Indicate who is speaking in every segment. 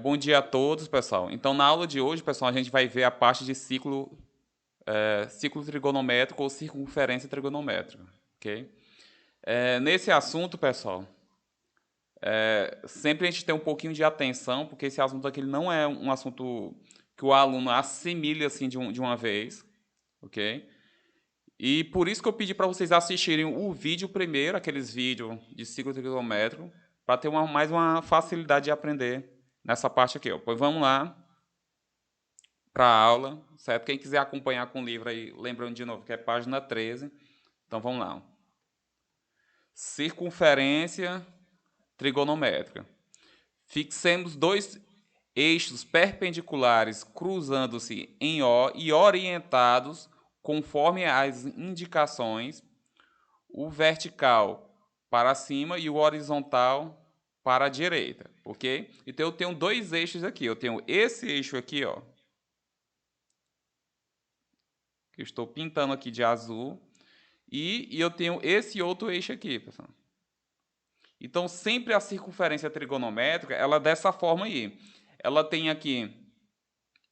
Speaker 1: Bom dia a todos, pessoal. Então, na aula de hoje, pessoal, a gente vai ver a parte de ciclo trigonométrico ou circunferência trigonométrica, ok? Nesse assunto, pessoal, sempre a gente tem um pouquinho de atenção, porque esse assunto aqui ele não é um assunto que o aluno assimile assim de uma vez, ok? E por isso que eu pedi para vocês assistirem o vídeo primeiro, aqueles vídeos de ciclo trigonométrico, para ter mais uma facilidade de aprender nessa parte aqui, ó. Pois vamos lá para a aula, certo? Quem quiser acompanhar com o livro aí, lembrando de novo que é página 13. Então vamos lá. Circunferência trigonométrica. Fixemos dois eixos perpendiculares cruzando-se em O e orientados conforme as indicações, o vertical para cima e o horizontal para a direita, ok? Então eu tenho dois eixos aqui. Eu tenho esse eixo aqui, ó, que eu estou pintando aqui de azul, e eu tenho esse outro eixo aqui, pessoal. Então, sempre a circunferência trigonométrica, ela é dessa forma aí. Ela tem aqui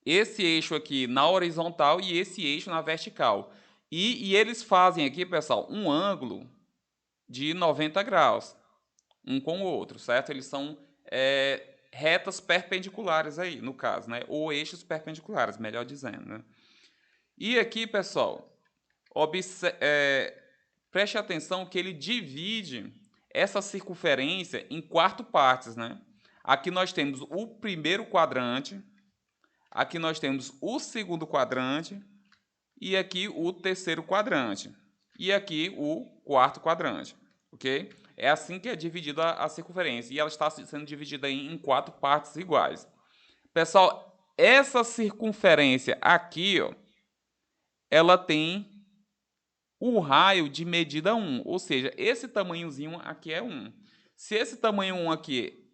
Speaker 1: esse eixo aqui na horizontal e esse eixo na vertical. E eles fazem aqui, pessoal, um ângulo de 90 graus, um com o outro, certo? Eles são retas perpendiculares aí, no caso, né? Ou eixos perpendiculares, melhor dizendo, né? E aqui, pessoal, preste atenção que ele divide essa circunferência em quatro partes, né? Aqui nós temos o primeiro quadrante, aqui nós temos o segundo quadrante e aqui o terceiro quadrante e aqui o quarto quadrante, ok? É assim que é dividida a circunferência e ela está sendo dividida em quatro partes iguais. Pessoal, essa circunferência aqui, ó, ela tem o raio de medida 1, ou seja, esse tamanhozinho aqui é 1. Se esse tamanho 1 aqui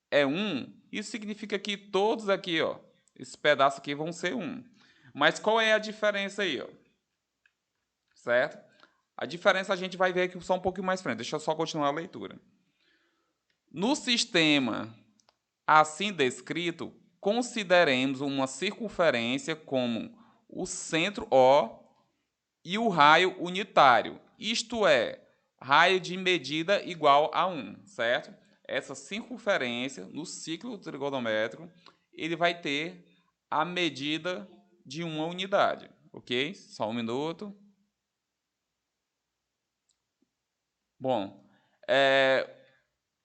Speaker 1: é 1, isso significa que todos aqui, ó, esse pedaço aqui vão ser 1. Mas qual é a diferença aí, ó? Certo? A diferença a gente vai ver aqui só um pouquinho mais frente. Deixa eu só continuar a leitura. No sistema assim descrito, consideremos uma circunferência como o centro O e o raio unitário, isto é, raio de medida igual a 1, certo? Essa circunferência, no ciclo trigonométrico, ele vai ter a medida de uma unidade, ok? Só um minuto. Bom,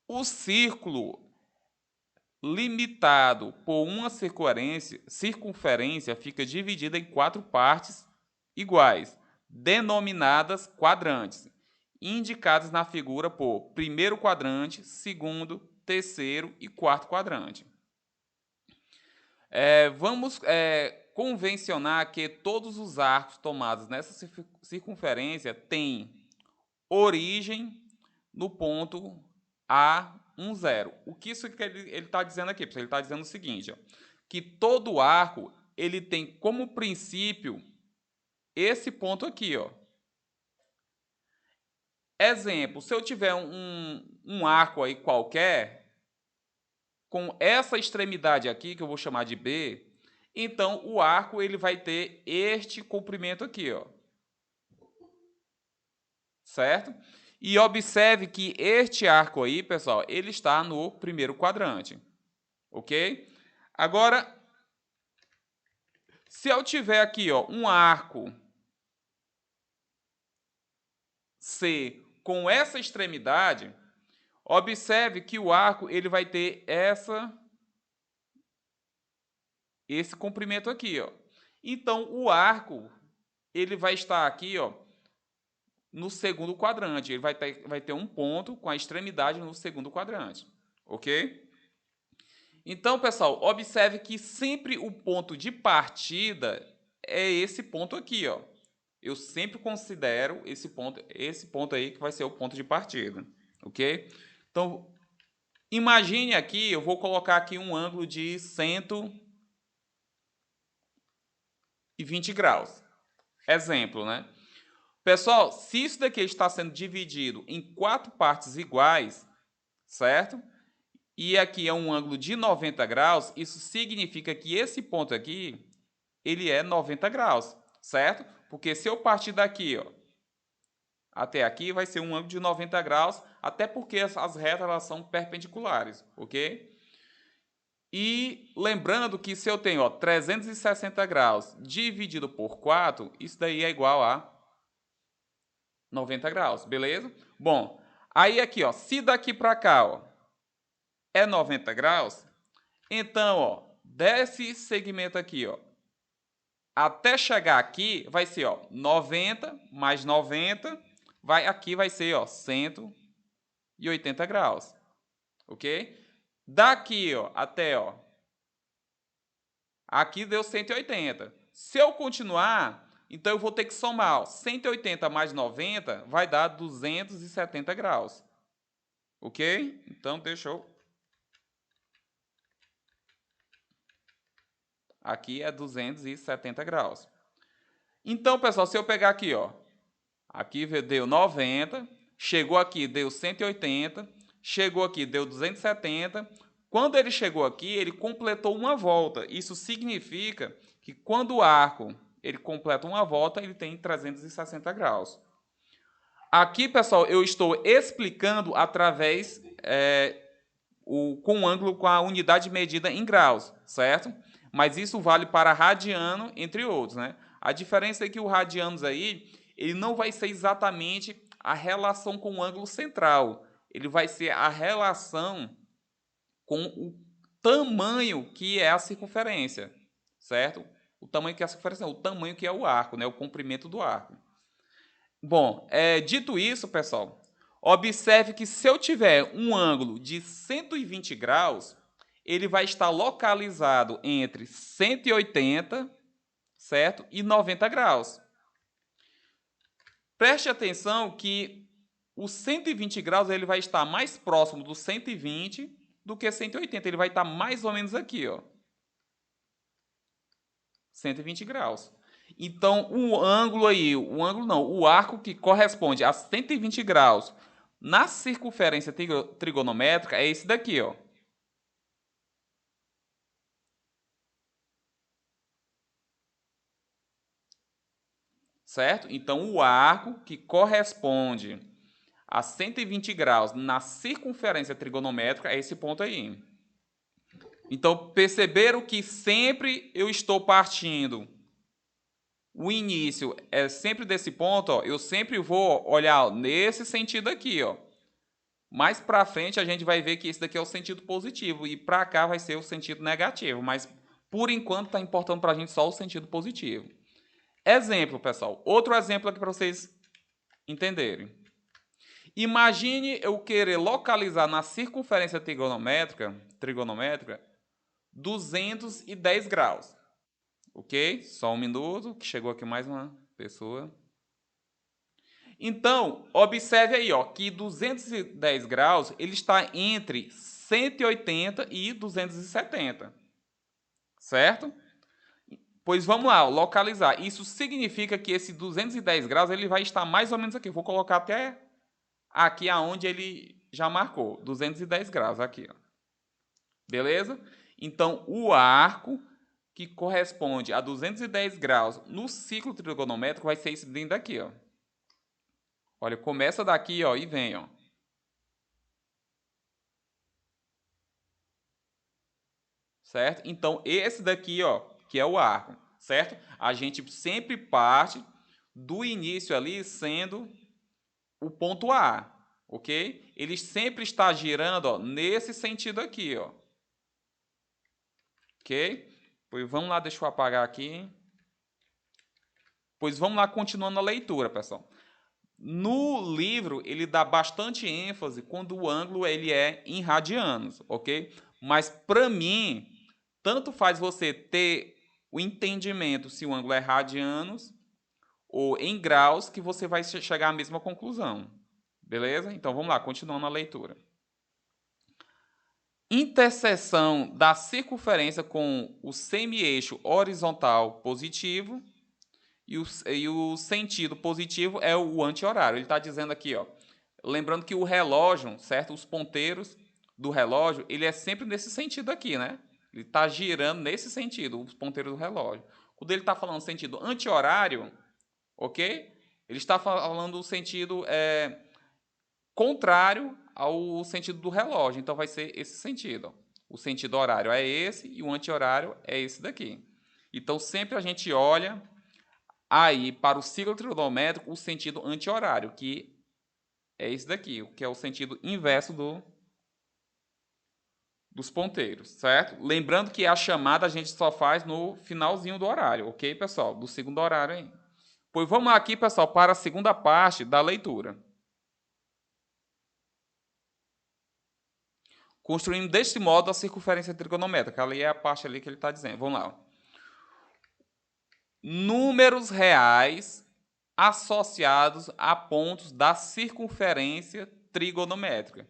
Speaker 1: o círculo limitado por uma circunferência fica dividido em quatro partes iguais, denominadas quadrantes, indicadas na figura por primeiro quadrante, segundo, terceiro e quarto quadrante. Vamos convencionar que todos os arcos tomados nessa circunferência têm origem no ponto A10. O que isso que ele está dizendo aqui? Ele está dizendo o seguinte, ó, que todo arco ele tem como princípio esse ponto aqui, ó. Exemplo, se eu tiver um arco aí qualquer, com essa extremidade aqui, que eu vou chamar de B, então o arco ele vai ter este comprimento aqui, ó. Certo? E observe que este arco aí, pessoal, ele está no primeiro quadrante. Ok? Agora, se eu tiver aqui, ó, um arco C com essa extremidade, observe que o arco ele vai ter esse comprimento aqui, ó. Então, o arco ele vai estar aqui, ó, no segundo quadrante. Ele vai ter um ponto com a extremidade no segundo quadrante. Ok? Então, pessoal, observe que sempre o ponto de partida é esse ponto aqui, ó. Eu sempre considero esse ponto aí que vai ser o ponto de partida, ok? Então, imagine aqui, eu vou colocar aqui um ângulo de 120 graus. Exemplo, né? Pessoal, se isso daqui está sendo dividido em quatro partes iguais, certo? e aqui é um ângulo de 90 graus, isso significa que esse ponto aqui, ele é 90 graus, certo? Porque se eu partir daqui, ó, até aqui, vai ser um ângulo de 90 graus, até porque as retas elas são perpendiculares, ok? E lembrando que se eu tenho, ó, 360 graus dividido por 4, isso daí é igual a 90 graus, beleza? Bom, aí aqui, ó, se daqui para cá, ó, é 90 graus, então, ó, desse segmento aqui, ó, até chegar aqui vai ser, ó, 90 mais 90, aqui vai ser, ó, 180 graus, ok? Daqui, ó, até, ó, aqui deu 180. Se eu continuar, então eu vou ter que somar, ó, 180 mais 90 vai dar 270 graus, ok? Então, deixa eu... Aqui é 270 graus. Então, pessoal, se eu pegar aqui, ó, aqui deu 90, chegou aqui, deu 180, chegou aqui, deu 270. Quando ele chegou aqui, ele completou uma volta. Isso significa que quando o arco ele completa uma volta, ele tem 360 graus. Aqui, pessoal, eu estou explicando através com o ângulo com a unidade medida em graus, certo? Mas isso vale para radiano, entre outros, né? A diferença é que o radianos aí, ele não vai ser exatamente a relação com o ângulo central. Ele vai ser a relação com o tamanho que é a circunferência, certo? O tamanho que é a circunferência, o tamanho que é o arco, né? O comprimento do arco. Bom, dito isso, pessoal, observe que se eu tiver um ângulo de 120 graus, ele vai estar localizado entre 180, certo? E 90 graus. Preste atenção que o 120 graus ele vai estar mais próximo do 120 do que 180. Ele vai estar mais ou menos aqui, ó. 120 graus. Então, o ângulo aí, o arco que corresponde a 120 graus na circunferência trigonométrica é esse daqui, ó. Certo? Então, o arco que corresponde a 120 graus na circunferência trigonométrica é esse ponto aí. Então, perceberam que sempre eu estou partindo. O início é sempre desse ponto, ó. Eu sempre vou olhar nesse sentido aqui, ó. Mais para frente a gente vai ver que esse daqui é o sentido positivo e para cá vai ser o sentido negativo, mas por enquanto está importando para a gente só o sentido positivo. Exemplo, pessoal. Outro exemplo aqui para vocês entenderem. Imagine eu querer localizar na circunferência trigonométrica 210 graus. Ok? Só um minuto, que chegou aqui mais uma pessoa. Então, observe aí, ó, que 210 graus ele está entre 180 e 270. Certo? Pois vamos lá, localizar. Isso significa que esse 210 graus ele vai estar mais ou menos aqui. Vou colocar até aqui aonde ele já marcou. 210 graus aqui, ó. Beleza? Então, o arco que corresponde a 210 graus no ciclo trigonométrico vai ser esse dentro daqui, ó. Olha, começa daqui, ó, e vem, ó. Certo? Então, esse daqui, ó, que é o arco, certo? A gente sempre parte do início ali sendo o ponto A, ok? Ele sempre está girando, ó, nesse sentido aqui, ó. Ok? Pois vamos lá, deixa eu apagar aqui. Pois vamos lá, continuando a leitura, pessoal. No livro, ele dá bastante ênfase quando o ângulo ele é em radianos, ok? Mas, para mim, tanto faz você ter o entendimento se o ângulo é radianos ou em graus que você vai chegar à mesma conclusão. Beleza? Então, vamos lá, continuando a leitura. Interseção da circunferência com o semi-eixo horizontal positivo e o sentido positivo é o anti-horário. Ele está dizendo aqui, ó, lembrando que o relógio, certo? Os ponteiros, do relógio, ele é sempre nesse sentido aqui, né? Ele está girando nesse sentido, os ponteiros do relógio. Quando ele está falando sentido anti-horário, ok? Ele está falando o sentido contrário ao sentido do relógio. Então, vai ser esse sentido. O sentido horário é esse e o anti-horário é esse daqui. Então, sempre a gente olha aí para o ciclo trigonométrico o sentido anti-horário, que é esse daqui, que é o sentido inverso dos ponteiros, certo? Lembrando que a chamada a gente só faz no finalzinho do horário, ok, pessoal? Do segundo horário aí. Pois vamos aqui, pessoal, para a segunda parte da leitura. Construindo deste modo a circunferência trigonométrica. Ali é a parte ali que ele está dizendo. Vamos lá. Números reais associados a pontos da circunferência trigonométrica.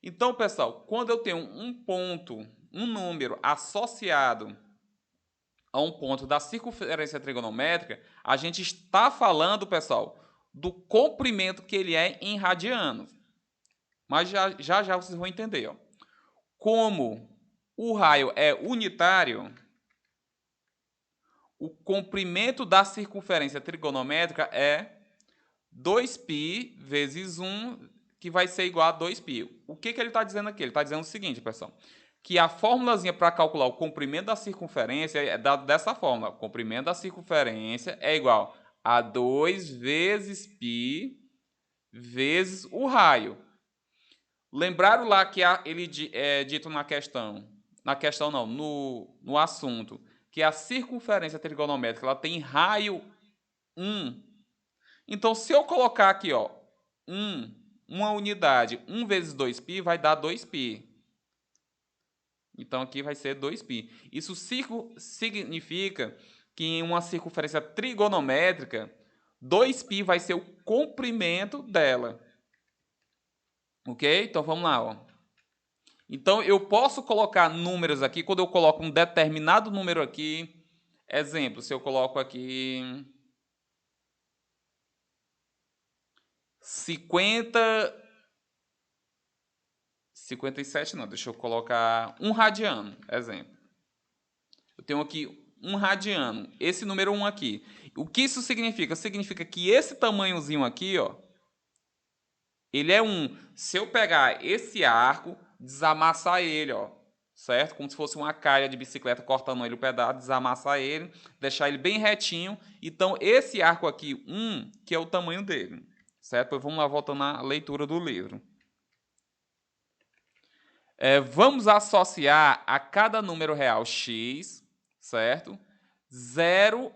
Speaker 1: Então, pessoal, quando eu tenho um ponto, um número associado a um ponto da circunferência trigonométrica, a gente está falando, pessoal, do comprimento que ele é em radianos. Mas já vocês vão entender. Ó. Como o raio é unitário, o comprimento da circunferência trigonométrica é 2π vezes 1, que vai ser igual a 2π. O que ele está dizendo aqui? Ele está dizendo o seguinte, pessoal, que a formulazinha para calcular o comprimento da circunferência é dada dessa forma. O comprimento da circunferência é igual a 2 vezes π vezes o raio. Lembraram lá que ele é dito na questão não, no assunto, que a circunferência trigonométrica ela tem raio 1. Então, se eu colocar aqui, ó, uma unidade, 1 vezes 2π vai dar 2π. Então, aqui vai ser 2π. Isso significa que em uma circunferência trigonométrica, 2π vai ser o comprimento dela. Ok? Então, vamos lá. Ó. Então, eu posso colocar números aqui. Quando eu coloco um determinado número aqui, exemplo, se eu coloco aqui 57 não, deixa eu colocar 1 radiano, exemplo. Eu tenho aqui 1 radiano, esse número 1 aqui. O que isso significa? Significa que esse tamanhozinho aqui, ó, ele é 1. Se eu pegar esse arco, desamassar ele, ó, certo? Como se fosse uma calha de bicicleta cortando ele o pedaço, desamassar ele, deixar ele bem retinho. Então, esse arco aqui, 1, que é o tamanho dele, certo? Pois vamos lá, voltando à leitura do livro. Vamos associar a cada número real x, certo? 0,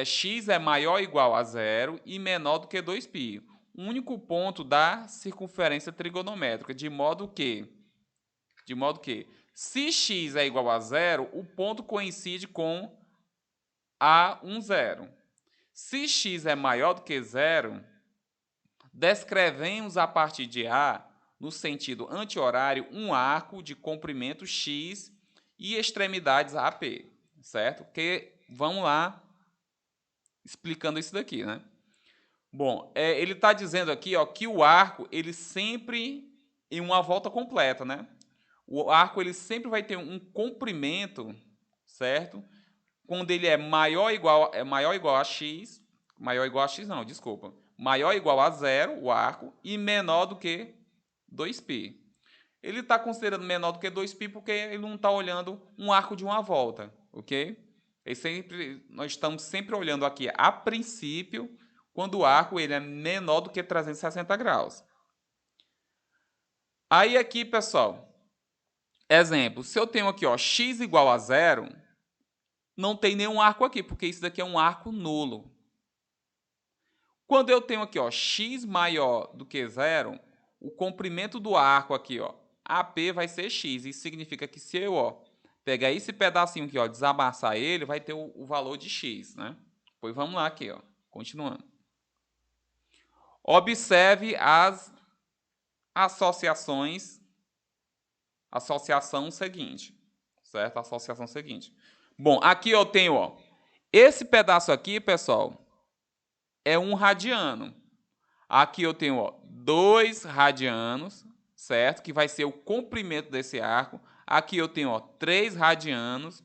Speaker 1: x é maior ou igual a 0 e menor do que 2π. O único ponto da circunferência trigonométrica, de modo que, se x é igual a 0, o ponto coincide com A1, 0. Se x é maior do que 0, descrevemos a partir de A, no sentido anti-horário, um arco de comprimento x e extremidades AP, certo? Porque, vamos lá, explicando isso daqui, né? Bom, ele está dizendo aqui ó, que o arco, ele sempre, em uma volta completa, né? O arco, ele sempre vai ter um comprimento, certo? Quando ele é maior ou igual a x, maior ou igual a 0, o arco, e menor do que 2π. Ele está considerando menor do que 2π porque ele não está olhando um arco de uma volta, ok? Nós estamos sempre olhando aqui a princípio quando o arco ele é menor do que 360 graus. Aí aqui, pessoal, exemplo, se eu tenho aqui ó, x igual a 0, não tem nenhum arco aqui, porque isso daqui é um arco nulo. Quando eu tenho aqui ó, x maior do que 0, o comprimento do arco aqui, ó, AP vai ser x. Isso significa que se eu ó, pegar esse pedacinho aqui, ó, desamassar ele, vai ter o valor de x, né? Pois vamos lá aqui, ó, continuando. Observe as associação seguinte, certo? Associação seguinte. Bom, aqui eu tenho, ó, esse pedaço aqui, pessoal, é 1 radiano. Aqui eu tenho, ó, 2 radianos, certo? Que vai ser o comprimento desse arco. Aqui eu tenho, ó, 3 radianos.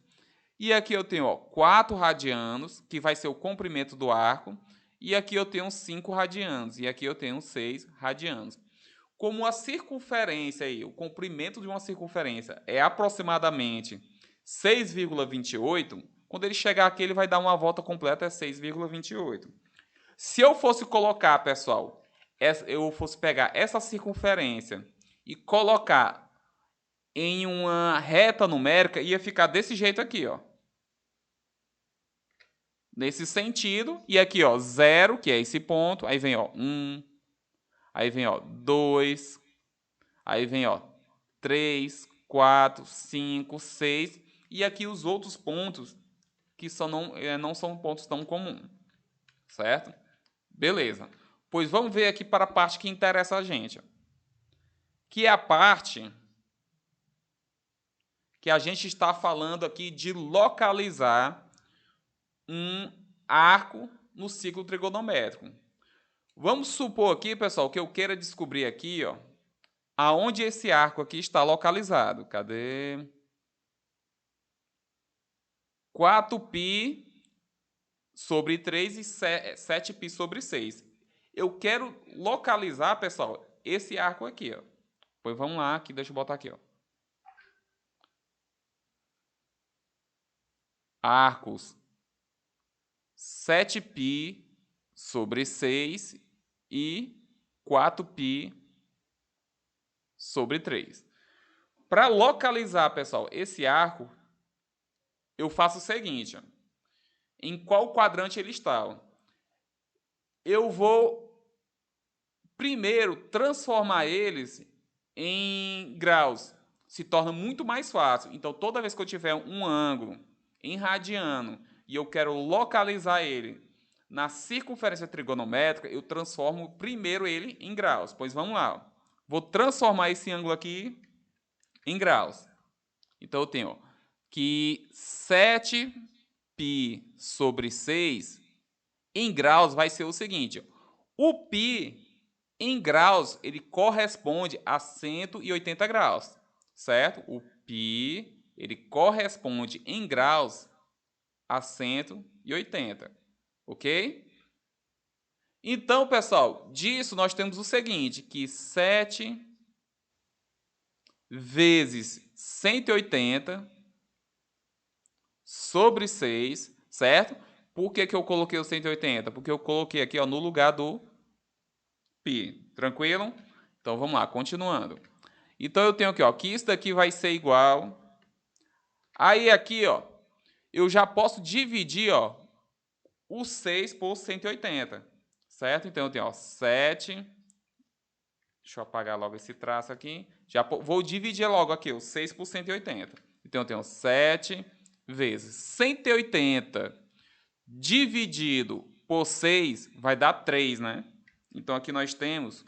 Speaker 1: E aqui eu tenho, ó, 4 radianos, que vai ser o comprimento do arco. E aqui eu tenho 5 radianos. E aqui eu tenho 6 radianos. Como a circunferência aí, o comprimento de uma circunferência é aproximadamente 6,28, quando ele chegar aqui ele vai dar uma volta completa, é 6,28. Se eu fosse colocar, pessoal, eu fosse pegar essa circunferência e colocar em uma reta numérica, ia ficar desse jeito aqui, ó. Nesse sentido, e aqui, ó, 0, que é esse ponto, aí vem, ó, 1, aí vem, ó, 2, aí vem, ó, 3, 4, 5, 6, e aqui os outros pontos que não são pontos tão comuns, certo? Beleza. Pois vamos ver aqui para a parte que interessa a gente, que é a parte que a gente está falando aqui de localizar um arco no ciclo trigonométrico. Vamos supor aqui, pessoal, que eu queira descobrir aqui, ó, aonde esse arco aqui está localizado. Cadê? 4π sobre 3 e 7π sobre 6. Eu quero localizar, pessoal, esse arco aqui, ó. Pois vamos lá, aqui, deixa eu botar aqui, ó. Arcos 7π sobre 6 e 4π sobre 3. Para localizar, pessoal, esse arco, eu faço o seguinte, ó. Em qual quadrante ele está? Eu vou primeiro transformar eles em graus. Se torna muito mais fácil. Então, toda vez que eu tiver um ângulo em radiano e eu quero localizar ele na circunferência trigonométrica, eu transformo primeiro ele em graus. Pois vamos lá. Vou transformar esse ângulo aqui em graus. Então, eu tenho que 7π sobre 6 em graus vai ser o seguinte. O π em graus, ele corresponde a 180 graus, certo? O π, ele corresponde em graus a 180, ok? Então, pessoal, disso nós temos o seguinte, que 7 vezes 180 sobre 6, certo? Por que eu coloquei o 180? Porque eu coloquei aqui, ó, no lugar do π. Tranquilo? Então, vamos lá, continuando. Então, eu tenho aqui, ó, que isso daqui vai ser igual. Aí, aqui, ó, eu já posso dividir, ó, o 6 por 180, certo? Então, eu tenho, ó, 7. Deixa eu apagar logo esse traço aqui. Já vou dividir logo aqui, o 6 por 180. Então, eu tenho 7 vezes 180 dividido por 6 vai dar 3, né? Então, aqui nós temos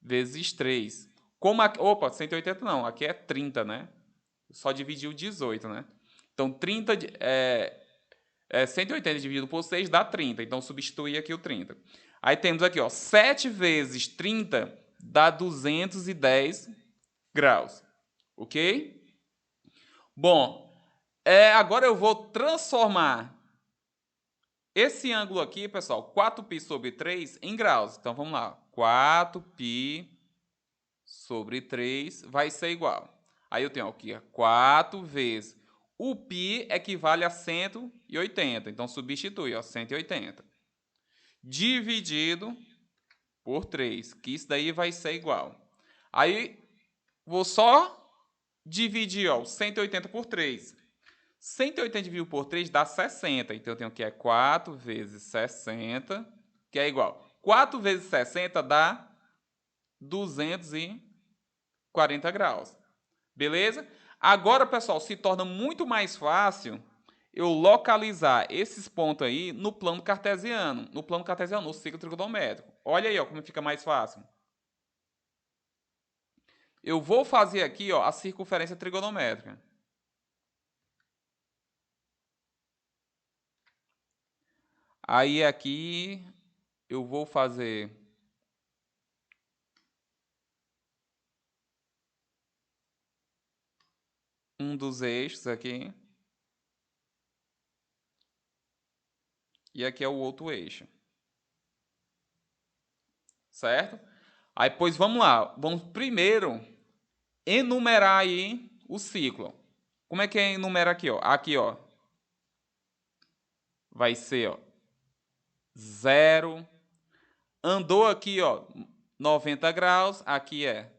Speaker 1: vezes 3. Como aqui, opa, 180 não, aqui é 30, né? Só dividiu 18, né? Então, 180 dividido por 6 dá 30. Então, substituir aqui o 30. Aí temos aqui, ó, 7 vezes 30 dá 210 graus. Ok? Bom, agora eu vou transformar esse ângulo aqui, pessoal, 4π sobre 3 em graus. Então, vamos lá. 4π sobre 3 vai ser igual. Aí eu tenho aqui 4 vezes. O π equivale a 180. Então, substitui, ó, 180. Dividido por 3, que isso daí vai ser igual. Aí, vou só dividir, ó, 180 por 3. 180 dividido por 3 dá 60. Então, eu tenho que 4 vezes 60, que é igual. 4 vezes 60 dá 240 graus. Beleza? Agora, pessoal, se torna muito mais fácil eu localizar esses pontos aí no plano cartesiano. No plano cartesiano, no ciclo trigonométrico. Olha aí, ó, como fica mais fácil. Eu vou fazer aqui, ó, a circunferência trigonométrica. Aí aqui eu vou fazer um dos eixos aqui. E aqui é o outro eixo. Certo? Aí, pois vamos lá. Vamos primeiro enumerar aí o ciclo. Como é que é enumera aqui, ó? Aqui, ó. Vai ser, ó, 0. Andou aqui, ó, 90 graus. Aqui é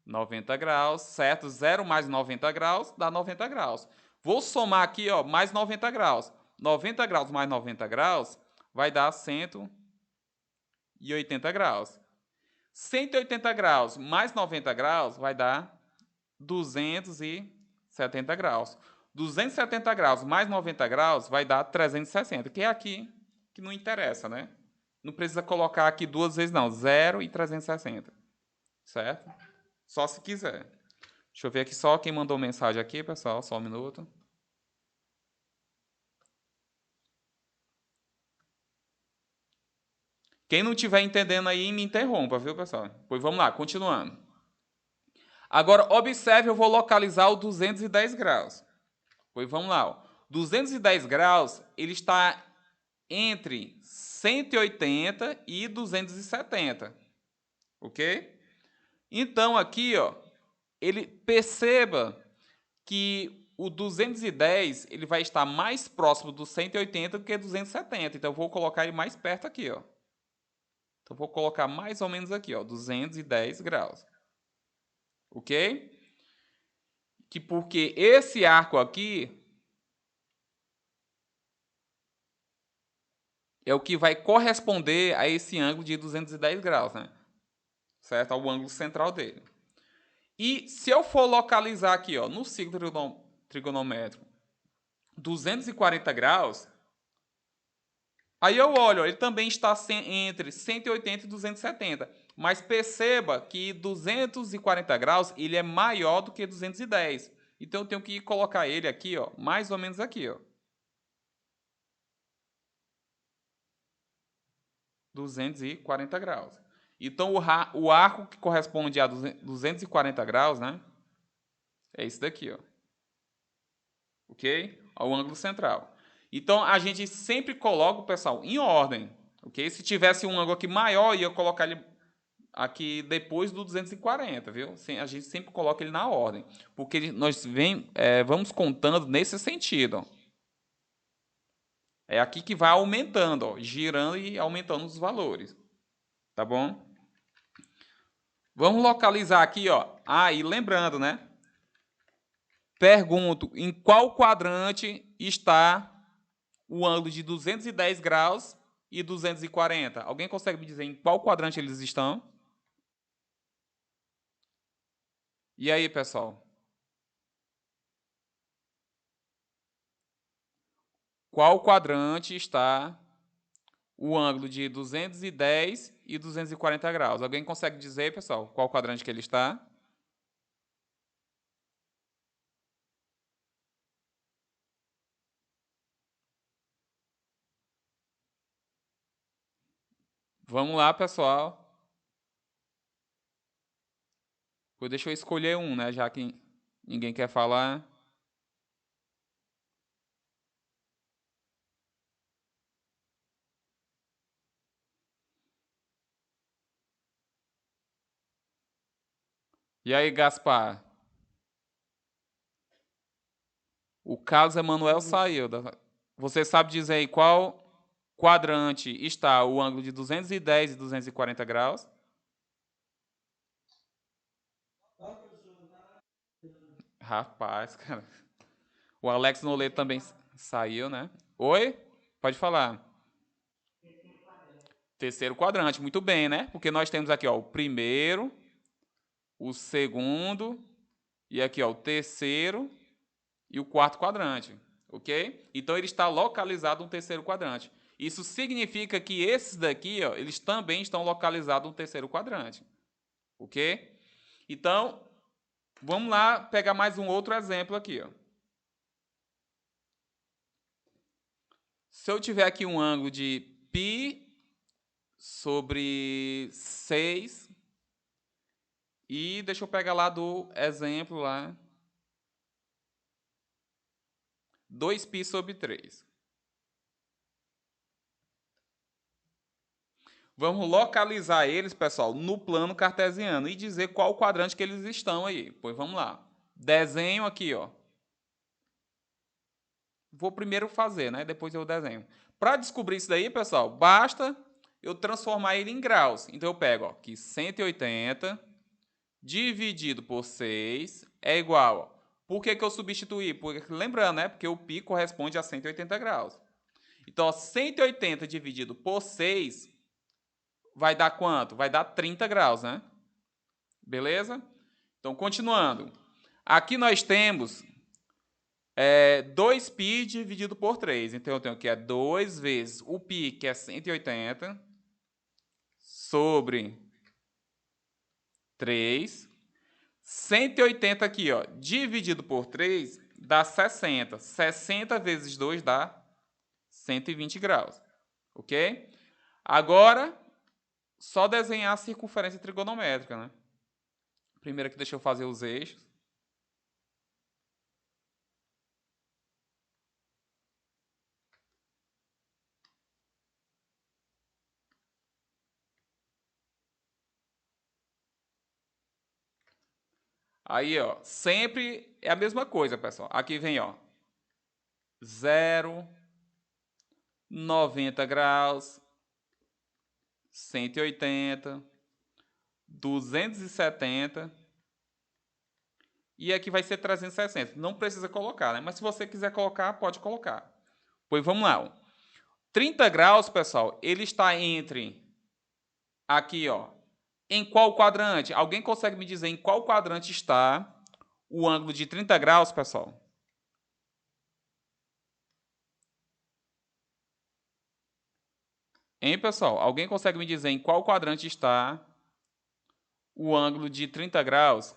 Speaker 1: 90 graus, certo? 0 mais 90 graus dá 90 graus. Vou somar aqui, ó, mais 90 graus. 90 graus mais 90 graus vai dar 180 graus. 180 graus mais 90 graus vai dar 270 graus. 270 graus mais 90 graus vai dar 360, que é aqui que não interessa, né? Não precisa colocar aqui duas vezes, não. 0 e 360. Certo? Só se quiser. Deixa eu ver aqui só quem mandou mensagem aqui, pessoal. Só um minuto. Quem não estiver entendendo aí, me interrompa, viu, pessoal? Pois vamos lá, continuando. Agora, observe, eu vou localizar o 210 graus. Pois vamos lá. Ó. 210 graus, ele está entre 180 e 270. Ok? Então, aqui, ó, ele perceba que o 210 ele vai estar mais próximo do 180 do que 270. Então, eu vou colocar ele mais perto aqui, ó. Então, vou colocar mais ou menos aqui, ó, 210 graus. Ok? Que porque esse arco aqui é o que vai corresponder a esse ângulo de 210 graus, né? Certo? Ao ângulo central dele. E se eu for localizar aqui, ó, no ciclo trigonométrico, 240 graus, aí eu olho, ó, ele também está entre 180 e 270. Mas perceba que 240 graus ele é maior do que 210. Então eu tenho que colocar ele aqui, ó, mais ou menos aqui, ó. 240 graus. Então o arco que corresponde a 240 graus, né? É esse daqui, ó. Ok? Ao ângulo central. Então a gente sempre coloca, pessoal, em ordem. Ok? Se tivesse um ângulo aqui maior, ia colocar ele aqui depois do 240, viu? A gente sempre coloca ele na ordem. Porque nós vamos contando nesse sentido. Ó. É aqui que vai aumentando, ó, girando e aumentando os valores. Tá bom? Vamos localizar aqui, ó. Ah, e lembrando, né? Pergunto, em qual quadrante está o ângulo de 210 graus e 240? Alguém consegue me dizer em qual quadrante eles estão? E aí, pessoal? Qual quadrante está o ângulo de 210 e 240 graus? Alguém consegue dizer, pessoal, qual quadrante que ele está? Vamos lá, pessoal. Deixa eu escolher um, né? Já que ninguém quer falar. E aí, Gaspar? O Carlos Emanuel saiu. Você sabe dizer aí qual quadrante está o ângulo de 210 e 240 graus? Rapaz, cara. O Alex Noleto também saiu, né? Oi? Pode falar. Terceiro quadrante, muito bem, né? Porque nós temos aqui, ó, o primeiro, o segundo e aqui, ó, o terceiro e o quarto quadrante, ok? Então ele está localizado no terceiro quadrante. Isso significa que esses daqui, ó, eles também estão localizados no terceiro quadrante, ok? Então, vamos lá pegar mais um outro exemplo aqui, ó. Se eu tiver aqui um ângulo de π sobre 6 e deixa eu pegar lá do exemplo lá 2π sobre 3. Vamos localizar eles, pessoal, no plano cartesiano e dizer qual quadrante que eles estão aí. Pois vamos lá. Desenho aqui, ó. Vou primeiro fazer, né? Depois eu desenho. Para descobrir isso daí, pessoal, basta eu transformar ele em graus. Então eu pego, ó, que 180 dividido por 6 é igual, ó. Por que eu substituí? Porque, lembrando, né? Porque o π corresponde a 180 graus. Então, ó, 180 dividido por 6 vai dar quanto? Vai dar 30 graus, né? Beleza? Então, continuando. Aqui nós temos 2π dividido por 3. Então, eu tenho que 2 vezes o π, que é 180, sobre 3. 180 aqui, ó, dividido por 3, dá 60. 60 vezes 2 dá 120 graus. Ok? Agora, só desenhar a circunferência trigonométrica, né? Primeiro aqui, deixa eu fazer os eixos. Aí, ó, sempre é a mesma coisa, pessoal. Aqui vem, ó, 0, 90 graus, 180, 270 e aqui vai ser 360. Não precisa colocar, né? Mas se você quiser colocar, pode colocar. Pois vamos lá. Ó. 30 graus, pessoal, ele está entre aqui, ó. Em qual quadrante? Alguém consegue me dizer em qual quadrante está o ângulo de 30 graus, pessoal? Hein, pessoal? Alguém consegue me dizer em qual quadrante está o ângulo de 30 graus?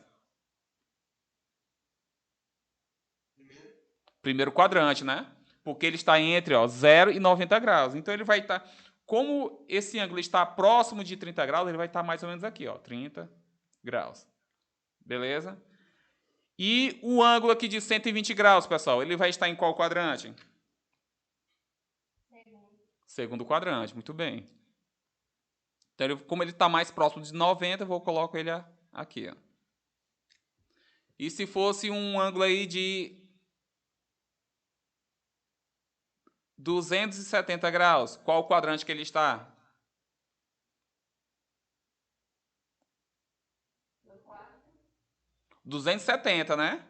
Speaker 1: Primeiro quadrante, né? Porque ele está entre, ó, 0 e 90 graus. Então, ele vai estar... Como esse ângulo está próximo de 30 graus, ele vai estar mais ou menos aqui, ó, 30 graus. Beleza? E o ângulo aqui de 120 graus, pessoal, ele vai estar em qual quadrante? Segundo quadrante, muito bem. Então, como ele está mais próximo de 90, eu vou colocar ele aqui. Ó. E se fosse um ângulo aí de 270 graus, qual quadrante que ele está? 270, né?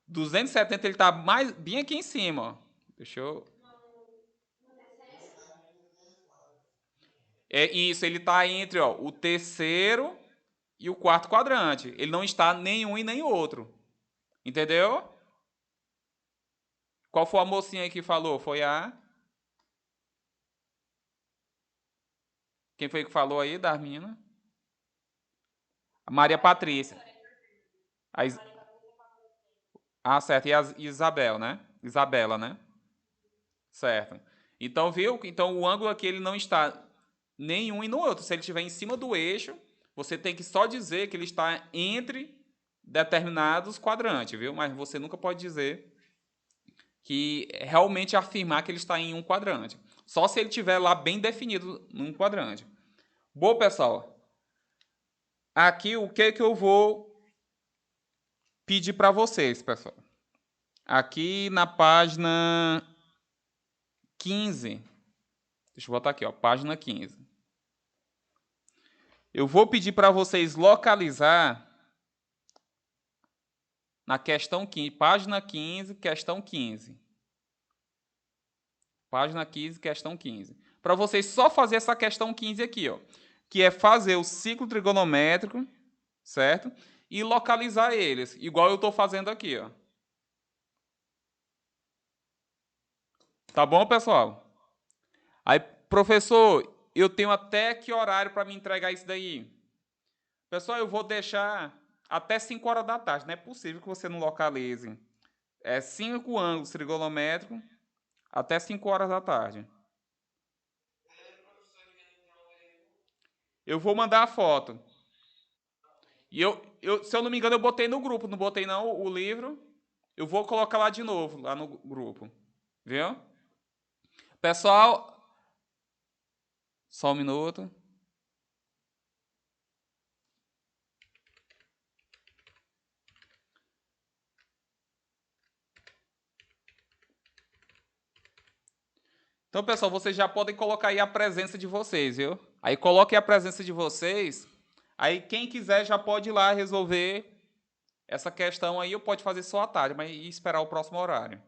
Speaker 1: 270 ele está bem aqui em cima. Ó. Deixa eu... É isso, ele está entre, ó, o terceiro e o quarto quadrante. Ele não está nem um e nem outro. Entendeu? Qual foi a mocinha que falou? Foi a... Quem foi que falou aí, Darmina? A Maria Patrícia. A Is... Ah, certo. E a Isabel, né? Isabela, né? Certo. Então, viu? Então, o ângulo aqui ele não está nem um e no outro. Se ele estiver em cima do eixo, você tem que só dizer que ele está entre determinados quadrantes, viu? Mas você nunca pode dizer que realmente afirmar que ele está em um quadrante. Só se ele estiver lá bem definido num quadrante. Bom, pessoal, aqui o que eu vou pedir para vocês, pessoal? Aqui na página 15. Deixa eu botar aqui, ó, página 15. Eu vou pedir para vocês localizar na questão 15, página 15, questão 15. Página 15, questão 15. Para vocês só fazer essa questão 15 aqui, ó, que é fazer o ciclo trigonométrico, certo? E localizar eles, igual eu estou fazendo aqui, ó. Tá bom, pessoal? Aí, professor, eu tenho até que horário para me entregar isso daí? Pessoal, eu vou deixar até 5 horas da tarde. Não é possível que você não localize 5 ângulos trigonométricos até 5 horas da tarde. Eu vou mandar a foto. E se eu não me engano, eu botei no grupo, não botei não o livro? Eu vou colocar lá de novo, lá no grupo. Viu? Pessoal, só um minuto. Então, pessoal, vocês já podem colocar aí a presença de vocês, viu? Aí coloquem a presença de vocês. Aí quem quiser já pode ir lá resolver essa questão aí, ou pode fazer só à tarde, mas e esperar o próximo horário.